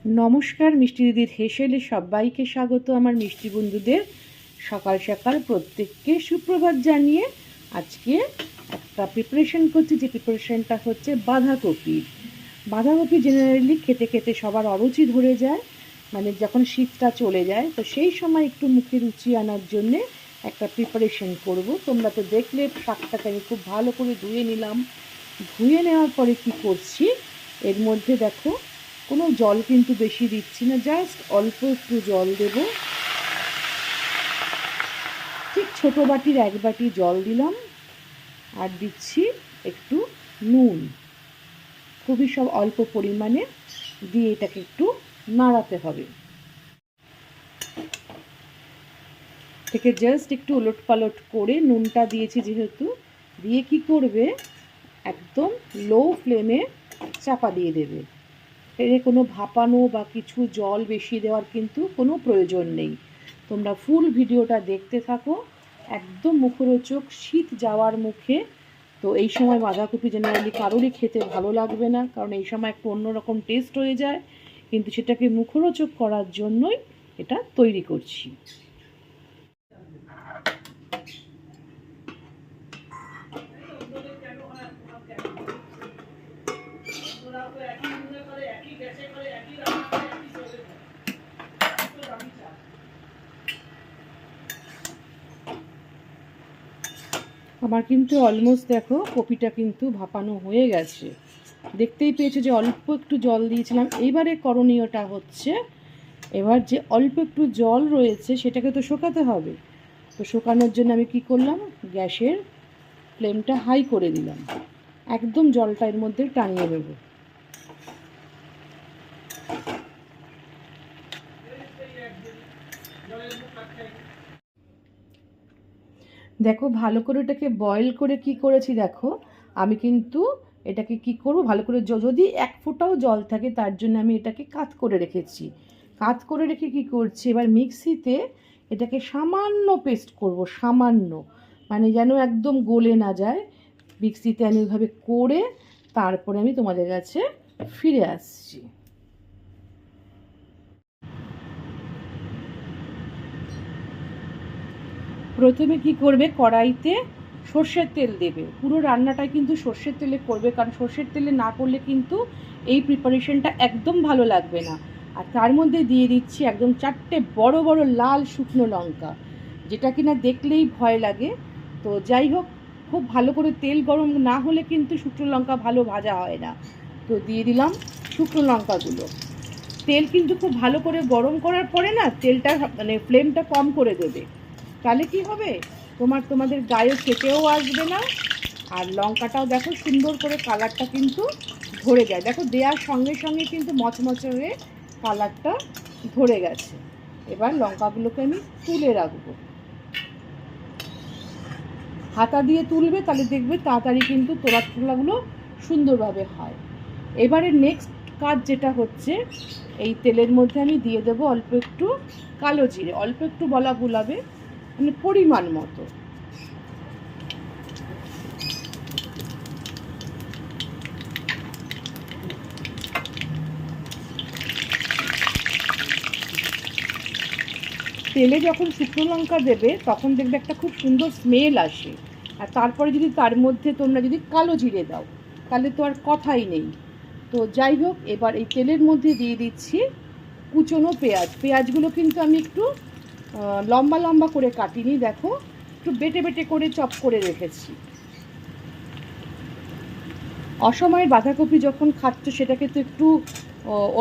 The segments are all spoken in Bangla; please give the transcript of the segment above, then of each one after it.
নমস্কার, মিষ্টি দিদির হেসেলে সবাইকে স্বাগত। আমার মিষ্টি বন্ধুদের সকাল সকাল প্রত্যেককে সুপ্রভাত জানিয়ে আজকে একটা প্রিপারেশন করছি, যে প্রিপারেশনটা হচ্ছে বাঁধাকপির। বাঁধাকপি জেনারেলি খেতে খেতে সবার অরুচি ধরে যায়, মানে যখন শীতটা চলে যায়, তো সেই সময় একটু মুখে রুচি আনার জন্যে একটা প্রিপারেশন করব। তোমরা তো দেখলে শাকটাকে আমি খুব ভালো করে ধুয়ে নিলাম। ধুয়ে নেওয়ার পরে কি করছি, এর মধ্যে দেখো কোনো জল কিন্তু বেশি দিচ্ছি না, জাস্ট অল্প একটু জল দেব। ঠিক ছোটো বাটির 1 বাটি জল দিলাম, আর দিচ্ছি একটু নুন, খুবই সব অল্প পরিমাণে দিয়ে এটাকে একটু নাড়াতে হবে। থেকে জাস্ট একটু উলট পালট করে, নুনটা দিয়েছি যেহেতু, দিয়ে কি করবে, একদম লো ফ্লেমে চাপা দিয়ে দেবে। এর কোনো ভাপানো বা কিছু জল বেশি দেওয়ার কিন্তু কোনো প্রয়োজন নেই। তোমরা ফুল ভিডিওটা দেখতে থাকো, একদম মুখরোচক, শীত যাওয়ার মুখে। তো এই সময় বাঁধাকপি জেনারেলি কারোরই খেতে ভালো লাগবে না, কারণ এই সময় একটু অন্যরকম টেস্ট হয়ে যায়, কিন্তু সেটাকে মুখরোচক করার জন্যই এটা তৈরি করছি। আমার কিন্তু অলমোস্ট দেখো কপিটা কিন্তু ভাপানো হয়ে গেছে, দেখতেই পেয়েছো যে অল্প একটু জল দিয়েছিলাম। এইবারে করণীয়টা হচ্ছে, এবার যে অল্প একটু জল রয়েছে সেটাকে তো শোকাতে হবে। তো শোকানোর জন্য আমি কি করলাম, গ্যাসের ফ্লেমটা হাই করে দিলাম, একদম জলটা এর মধ্যে টানিয়ে নেব। দেখো ভালো করে এটাকে বয়েল করে কি করেছি, দেখো আমি কিন্তু এটাকে কি করব, ভালো করে যদি 1 ফোঁটাও জল থাকে তার জন্য আমি এটাকে কাত করে রেখেছি। কাত করে রেখে কি করছি, এবার মিক্সিতে এটাকে সামান্য পেস্ট করব, সামান্য, মানে যেন একদম গলে না যায়। মিক্সিতে আমি ওইভাবে করে তারপরে আমি তোমাদের কাছে ফিরে আসছি। প্রথমে কি করবে, কড়াইতে সর্ষের তেল দেবে। পুরো রান্নাটাই কিন্তু সর্ষের তেলে করবে, কারণ সর্ষের তেলে না করলে কিন্তু এই প্রিপারেশনটা একদম ভালো লাগবে না। আর তার মধ্যে দিয়ে দিচ্ছি একদম 4টে বড় বড় লাল শুকনো লঙ্কা, যেটা কিনা দেখলেই ভয় লাগে। তো যাই হোক, খুব ভালো করে তেল গরম না হলে কিন্তু শুকনো লঙ্কা ভালো ভাজা হয় না। তো দিয়ে দিলাম শুকনো লঙ্কাগুলো। তেল কিন্তু খুব ভালো করে গরম করার পরে না, তেলটা মানে ফ্লেমটা কম করে দেবে, তাহলে কি হবে, তোমাদের গায়ে খেতেও আসবে না। আর লঙ্কাটাও দেখো সুন্দর করে কালারটা কিন্তু ধরে যায়, দেখো দেওয়ার সঙ্গে সঙ্গে কিন্তু মচমচে হয়ে কালারটা ধরে গেছে। এবার লঙ্কাগুলোকে আমি তুলে রাখবো, হাতা দিয়ে তুলবে, তাহলে দেখবে তাড়াতাড়ি কিন্তু তোলাগুলো সুন্দরভাবে হয়। এবারে নেক্সট কাজ যেটা হচ্ছে, এই তেলের মধ্যে আমি দিয়ে দেবো অল্প একটু কালো জিরে, অল্প একটু বলা ভুলাবে, মানে পরিমাণ মতো। তেলে যখন শুকনো লঙ্কা দেবে তখন দেখবে একটা খুব সুন্দর স্মেল আসে। আর তারপরে যদি তার মধ্যে তোমরা যদি কালো জিরে দাও, তাহলে তো আর কথাই নেই। তো যাই হোক, এবার এই তেলের মধ্যে দিয়ে দিচ্ছি কুচনো পেঁয়াজ। পেঁয়াজগুলো কিন্তু আমি একটু লম্বা লম্বা করে কাটিনি, দেখো একটু বেটে বেটে করে চপ করে রেখেছি। অসময়ের বাঁধাকপি যখন খাচ্ছ সেটাকে তো একটু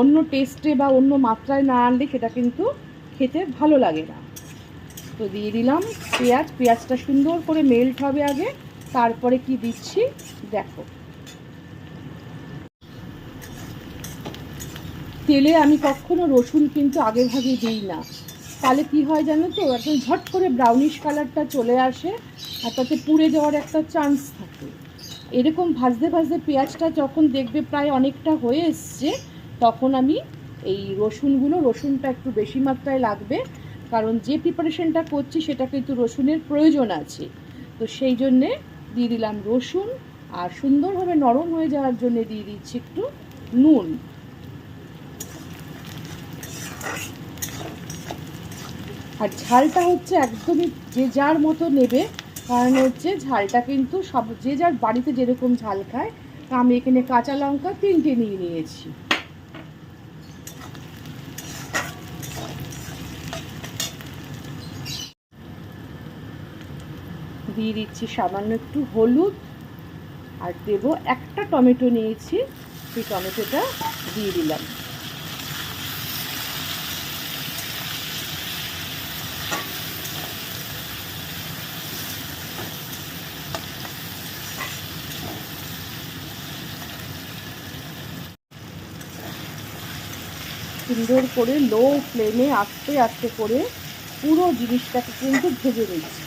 অন্য টেস্টে বা অন্য মাত্রায় না আনলে সেটা কিন্তু খেতে ভালো লাগে না। তো দিয়ে দিলাম পেঁয়াজটা সুন্দর করে মেল্ট হবে আগে, তারপরে কি দিচ্ছি দেখো। তেলে আমি কখনো রসুন কিন্তু আগে ভাগে দিই না, তাহলে কি হয় জানো তো, একদম ঝট করে ব্রাউনিশ কালারটা চলে আসে, আর তাতে পুড়ে যাওয়ার একটা চান্স থাকে। এরকম ভাজতে ভাজতে পেঁয়াজটা যখন দেখবে প্রায় অনেকটা হয়ে এসছে, তখন আমি এই রসুনটা একটু বেশি মাত্রায় লাগবে, কারণ যে প্রিপারেশনটা করছি সেটা কিন্তু রসুনের প্রয়োজন আছে। তো সেই জন্যে দিয়ে দিলাম রসুন, আর সুন্দরভাবে নরম হয়ে যাওয়ার জন্য দিয়ে দিচ্ছি একটু নুন। আর ঝালটা হচ্ছে একদমই যে যার মতো নেবে, কারণ হচ্ছে ঝালটা কিন্তু সব যে যার বাড়িতে যেরকম ঝাল খায়। তা আমি এখানে কাঁচা লঙ্কা 3টে নিয়ে নিয়েছি। দিয়ে দিচ্ছি সামান্য একটু হলুদ, আর দেবো একটা টমেটো নিয়েছি, সেই টমেটোটা দিয়ে দিলাম। সুন্দর করে লো ফ্লেমে আস্তে আস্তে করে পুরো জিনিসটাকে কিন্তু ভেজে নিচ্ছি।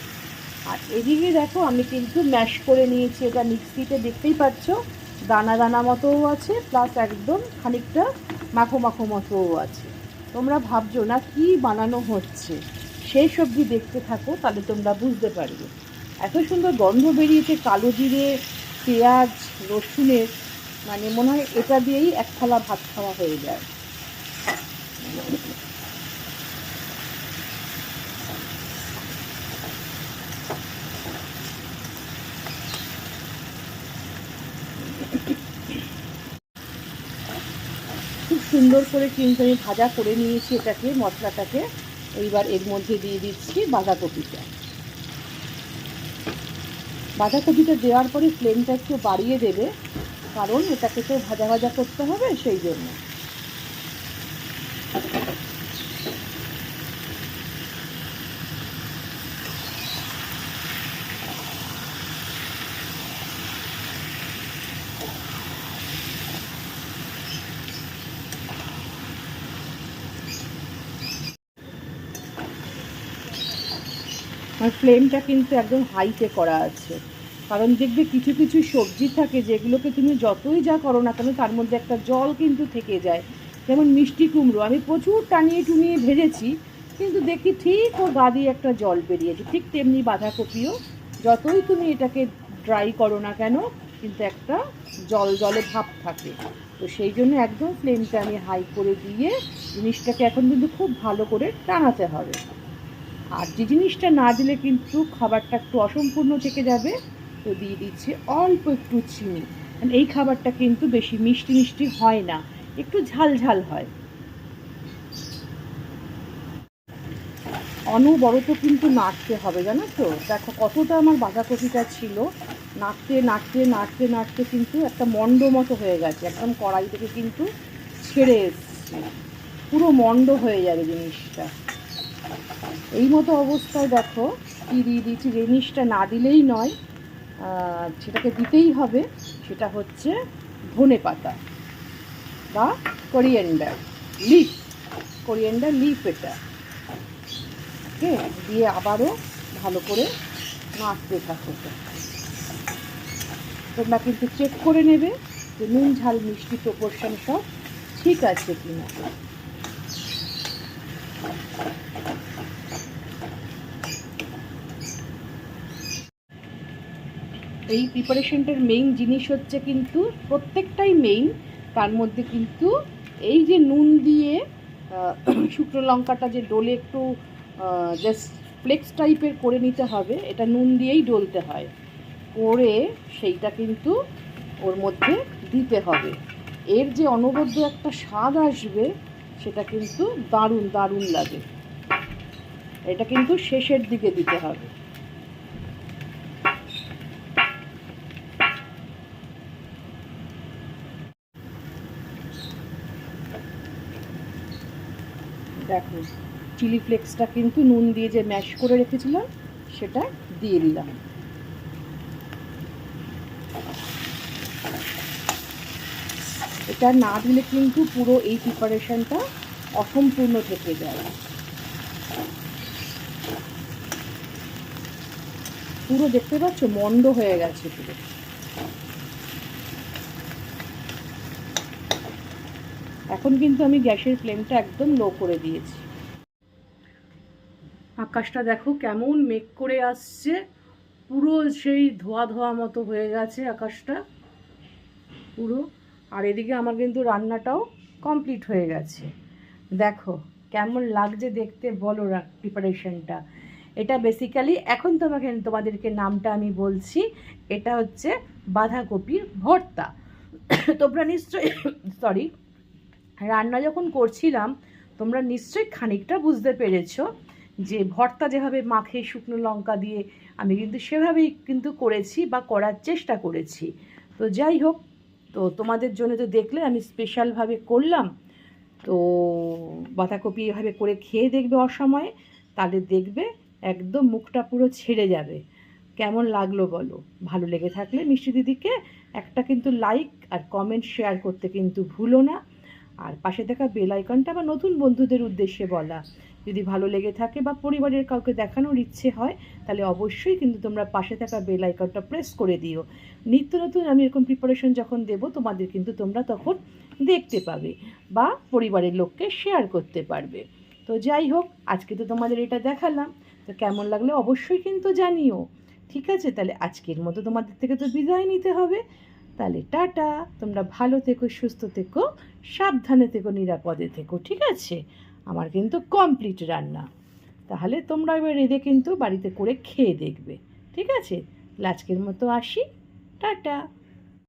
আর এদিকে দেখো আমি কিন্তু ম্যাশ করে নিয়েছি, এটা মিক্সিতে দেখতেই পাচ্ছ দানা দানা মতোও আছে, প্লাস একদম খানিকটা মাখো মাখো মতোও আছে। তোমরা ভাবছো না কি বানানো হচ্ছে, সেই সবজি দেখতে থাকো তাহলে তোমরা বুঝতে পারবে। এত সুন্দর গন্ধ বেরিয়েছে কালো জিরে, পেঁয়াজ, রসুনের, মানে মনে হয় এটা দিয়েই এক থালা ভাত খাওয়া হয়ে যায়। খুব সুন্দর করে কিন্তু আমি ভাজা করে নিয়েছি এটাকে, মশলাটাকে। এইবার এর মধ্যে দিয়ে দিচ্ছি বাঁধাকপিটা। বাঁধাকপিটা দেওয়ার পরে ফ্লেমটা একটু বাড়িয়ে দেবে, কারণ এটাকে তো ভাজা ভাজা করতে হবে, সেই জন্য। আর ফ্লেমটা কিন্তু একদম হাইতে করা আছে, কারণ দেখবে কিছু কিছু সবজি থাকে যেগুলোকে তুমি যতই যা করো না কেন তার মধ্যে একটা জল কিন্তু থেকে যায়। যেমন মিষ্টি কুমড়ো আমি প্রচুর টানিয়ে টুনিয়ে ভেজেছি, কিন্তু দেখি ঠিক ও গা দিয়ে একটা জল বেরিয়েছে। ঠিক তেমনি বাঁধাকপিও যতই তুমি এটাকে ড্রাই করো না কেন, কিন্তু একটা জল জলে ভাব থাকে। তো সেই জন্য একদম ফ্লেমটা আমি হাই করে দিয়ে জিনিসটাকে এখন কিন্তু খুব ভালো করে টানাতে হবে। আর যে জিনিসটা না দিলে কিন্তু খাবারটা একটু অসম্পূর্ণ থেকে যাবে। তো দিয়ে দিচ্ছি অল্প একটু চিনি, কারণ এই খাবারটা কিন্তু বেশি মিষ্টি মিষ্টি হয় না, একটু ঝাল ঝাল হয়। অনবরত কিন্তু নাড়তে হবে, জানো তো। দেখো কতটা আমার বাঁধাকপিটা ছিল, নাড়তে নাড়তে নাড়তে নাড়তে কিন্তু একটা মণ্ড মতো হয়ে গেছে, একদম কড়াই থেকে কিন্তু ছেড়ে এসছে, পুরো মণ্ড হয়ে যাবে জিনিসটা। এই মতো অবস্থায় দেখো কী দিয়ে দিচ্ছি, জিনিসটা না দিলেই নয়, সেটাকে দিতেই হবে। সেটা হচ্ছে ধনে পাতা বা কোরিয়েন্ডার লিফ, কোরিয়েন্ডার লিফ এটা। ওকে, দিয়ে আবারও ভালো করে নাড়তে থাকো। তোমরা কিন্তু চেক করে নেবে যে নুন ঝাল মিষ্টি প্রপোর্শন সব ঠিক আছে কিনা। এই প্রিপারেশনটার মেইন জিনিস হচ্ছে কিন্তু প্রত্যেকটাই মেইন, তার মধ্যে কিন্তু এই যে নুন দিয়ে শুকনো লঙ্কাটা যে ডোলে একটু জাস্ট ফ্লেক্স টাইপের করে নিতে হবে, এটা নুন দিয়েই ডলতে হয়, করে সেইটা কিন্তু ওর মধ্যে দিতে হবে। এর যে অনবদ্য একটা স্বাদ আসবে সেটা কিন্তু দারুণ দারুণ লাগে। এটা কিন্তু শেষের দিকে দিতে হবে। দেখো চিলি ফ্লেক্সটা কিন্তু নুন দিয়ে যে ম্যাশ করে রেখেছিলাম সেটা দিয়ে দিলাম। এটা না দিলে কিন্তু পুরো এই প্রিপারেশনটা অসম্পূর্ণ থেকে যায়। পুরো দেখতে পাচ্ছ মন্ড হয়ে গেছে পুরো। এখন কিন্তু আমি গ্যাসের ফ্লেমটা একদম লো করে দিয়েছি। আকাশটা দেখো কেমন মেঘ করে আসছে, পুরো সেই ধোয়া ধোয়া মতো হয়ে গেছে আকাশটা পুরো। আর এদিকে আমার কিন্তু রান্নাটাও কমপ্লিট হয়ে গেছে। দেখো কেমন লাগছে দেখতে বলো প্রিপারেশনটা। এটা বেসিক্যালি এখন তোমাদেরকে নামটা আমি বলছি, এটা হচ্ছে বাঁধাকপির ভর্তা। তোমরা নিশ্চয়ই সরি, রান্না যখন করছিলাম তোমরা নিশ্চয়ই খানিকটা বুঝতে পেরেছো যে ভর্তা যেভাবে মাখে শুকনো লঙ্কা দিয়ে, আমি কিন্তু সেভাবেই কিন্তু করেছি বা করার চেষ্টা করেছি। তো যাই হোক, তো তোমাদের জন্য তো দেখলে আমি স্পেশালভাবে করলাম। তো বাঁধাকপি এভাবে করে খেয়ে দেখবে অসময়ে, তাহলে দেখবে একদম মুখটা পুরো ছেড়ে যাবে। কেমন লাগলো বলো? ভালো লেগে থাকলে মিষ্টি দিদিকে একটা কিন্তু লাইক আর কমেন্ট শেয়ার করতে কিন্তু ভুলো না। আর পাশে থাকা বেল আইকনটা আমার নতুন বন্ধুদের উদ্দেশ্যে বলা, যদি ভালো লেগে থাকে বা পরিবারের কাউকে দেখানোর ইচ্ছে হয় তাহলে অবশ্যই কিন্তু তোমরা পাশে থাকা বেল আইকনটা প্রেস করে দিও। নিত্য নতুন আমি এরকম প্রিপারেশন যখন দেবো তোমাদের কিন্তু তোমরা তখন দেখতে পাবে বা পরিবারের লোককে শেয়ার করতে পারবে। তো যাই হোক, আজকে তো তোমাদের এটা দেখালাম, তো কেমন লাগলে অবশ্যই কিন্তু জানিও। ঠিক আছে, তাহলে আজকের মতো তোমাদের থেকে তো বিদায় নিতে হবে। তাহলে টাটা, তোমরা ভালো থেকো, সুস্থ থেকো, সাবধানে থেকো, নিরাপদে থেকো। ঠিক আছে, আমার কিন্তু কমপ্লিট রান্না। তাহলে তোমরা এবার রেঁধে কিন্তু বাড়িতে করে খেয়ে দেখবে। ঠিক আছে, আজকের মতো আসি, টাটা।